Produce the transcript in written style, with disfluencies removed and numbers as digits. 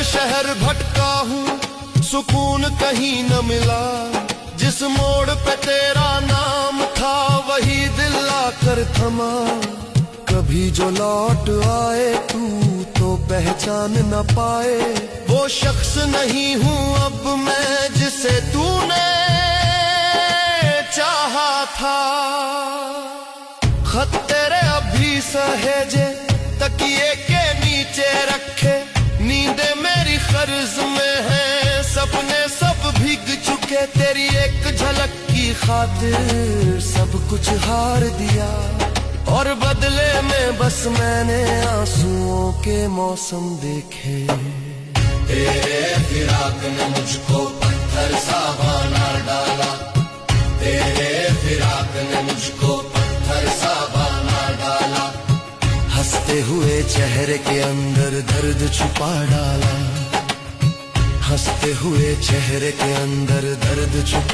शहर भटका हूँ, सुकून कहीं न मिला। जिस मोड़ पे तेरा नाम था वही दिल आकर थमा। कभी जो लौट आए तू तो पहचान न पाए। वो शख्स नहीं हूँ अब मैं जिसे तूने चाहा था। खत तेरे अभी सहेजे तकिए के नीचे रखे। नींदे मेरी कर्ज में है, सपने सब भीग चुके। तेरी एक झलक की खातिर सब कुछ हार दिया, और बदले में बस मैंने आंसुओं के मौसम देखे। तेरे फिराक ने मुझको पत्थर सा बना डाला। तेरे फिराक ने मुझको पत्थर सा बना डाला। हंसते हुए चेहरे के अंदर दर्द छुपा डाला। हंसते हुए चेहरे के अंदर दर्द छुपा